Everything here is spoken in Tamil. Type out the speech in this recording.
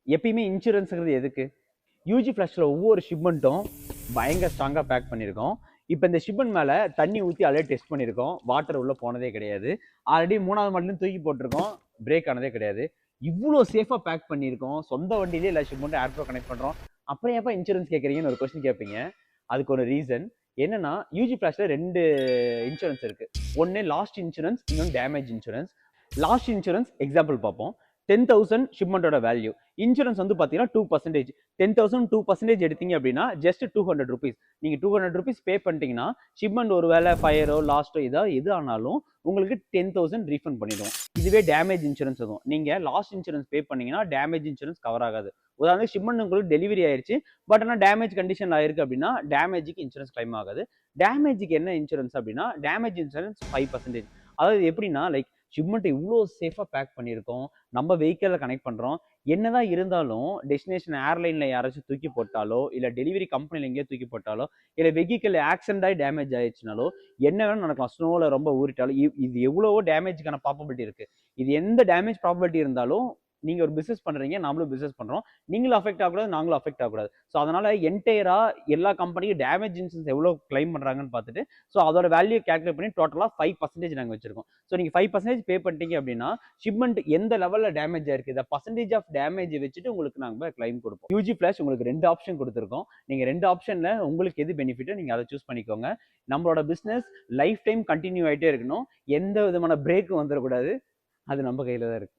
எப்பயுமே இன்சூரன்ஸுங்கிறது எதுக்கு? யூஜி ஃப்ளஷ்ல ஒவ்வொரு ஷிப்மெண்ட்டும் பயங்கர ஸ்ட்ராங்காக பேக் பண்ணியிருக்கோம். இப்போ இந்த ஷிப்மெண்ட் மேலே தண்ணி ஊற்றி ஆல்ரெடி டெஸ்ட் பண்ணியிருக்கோம். வாட்டர் உள்ளே போனதே கிடையாது. ஆல்ரெடி 3வது மாடலும் தூக்கி போட்டிருக்கோம். பிரேக் ஆனதே கிடையாது. இவ்வளோ சேஃபாக பேக் பண்ணியிருக்கோம். சொந்த வண்டியிலே எல்லா ஷிப்மெண்ட்டும் ஏர்ப்ரோ கனெக்ட் பண்ணுறோம். அப்புறம் ஏப்பா இன்சூரன்ஸ் கேட்குறீங்கன்னு ஒரு கொஸ்டின் கேட்பீங்க. அதுக்கு ஒரு ரீசன் என்னன்னா, யூஜி ஃப்ளாஷ்ல 2 இன்சூரன்ஸ் இருக்கு. ஒன்று லாஸ்ட் இன்சூரன்ஸ், இன்னொன்று damage insurance. Last insurance example பார்ப்போம். 10,000 ஷிப்மெண்ட்டோட வேல்யூ. இன்சூரன்ஸ் வந்து பார்த்தீங்கன்னா 2%. 10,000 2% எடுத்தீங்க அப்படின்னா ஜஸ்ட் 200 ருபீஸ். நீங்க 200 ருபீஸ் பே பண்ணிட்டீங்கன்னா ஷிப்மெண்ட் ஒரு வேலை ஃபயரோ லாஸ்ட்டோ எது ஆனாலும் உங்களுக்கு 10,000 ரீஃபண்ட் பண்ணிடுவோம். இதுவே டேமேஜ் இன்சூரன்ஸ் இருக்கும். நீங்க லாஸ்ட் இன்சூரன்ஸ் பே பண்ணீங்கன்னா டேமேஜ் இன்சூரன்ஸ் கவர் ஆகாது. உதாரணத்துக்கு ஷிப்மெண்ட் உங்களுக்கு டெலிவரி ஆயிருச்சு, பட் ஆனால் டேமேஜ் கண்டிஷன்ல ஆயிருக்கு அப்படின்னா டேமேஜுக்கு இன்சூரன்ஸ் கிளைம் ஆகாது. டேமேஜுக்கு என்ன இன்சூரன்ஸ் அப்படின்னா டேமேஜ் இன்சூரன்ஸ் 5%. அதாவது எப்படின்னா லைக் ஷிப்மெண்ட் இவ்வளோ சேஃபாக பேக் பண்ணியிருக்கோம், நம்ம வெஹிக்கிளில் கனெக்ட் பண்ணுறோம். என்னதான் இருந்தாலும் டெஸ்டினேஷன் ஏர்லைனில் யாராச்சும் தூக்கி போட்டாலோ, இல்லை டெலிவரி கம்பெனியில் எங்கேயோ தூக்கி போட்டாலோ, இல்லை வெஹிக்கிள் ஆக்சிடென்ட் ஆகி டேமேஜ் ஆயிடுச்சுனாலோ, என்ன வேணும் நடக்கலாம். ஸ்னோவில் ரொம்ப ஊறிட்டாலும் இது எவ்வளவோ டேமேஜுக்கான ப்ராபபிலிட்டி இருக்குது. இது எந்த டேமேஜ் ப்ராபபிலிட்டி இருந்தாலும் நீங்கள் ஒரு பிஸ்னஸ் பண்ணுறீங்க, நாமளும் பிஸ்னஸ் பண்ணுறோம், நீங்களும் அஃபெக்ட் ஆகக்கூடாது, நாங்களும் அஃபெக்ட் ஆகக்கூடாது. ஸோ அதனால் என்டையராக எல்லா கம்பெனியும் டேமேஜ் இன்சூரன்ஸ் எவ்வளோ கிளைம் பண்ணுறாங்கன்னு பார்த்துட்டு ஸோ அதோட வேல்யூ கேல்குலேட் பண்ணி டோட்டலாக 5% நாங்கள் வச்சிருக்கோம். ஸோ நீங்கள் 5% பே பண்ணிட்டீங்க அப்படின்னா ஷிப்மெண்ட் எந்த லெவலில் டேமேஜ் ஆயிருக்கு, இந்த பர்சன்டேஜ் ஆஃப் டேமேஜ் வச்சுட்டு உங்களுக்கு நாங்கள் கிளைம் கொடுப்போம். யூஜி ஃபிளாஷ் உங்களுக்கு 2 ஆப்ஷன் கொடுத்துருக்கோம். நீங்கள் 2 ஆப்ஷனில் உங்களுக்கு எது பெனிஃபிட்டோ நீங்கள் அதை சூஸ் பண்ணிக்கோங்க. நம்மளோட பிஸ்னஸ் லைஃப் டைம் கண்டினியூ ஆகிட்டே இருக்கணும். எந்த விதமான பிரேக்கும் வந்துடக்கூடாது. அது நம்ம கையில் தான் இருக்கு.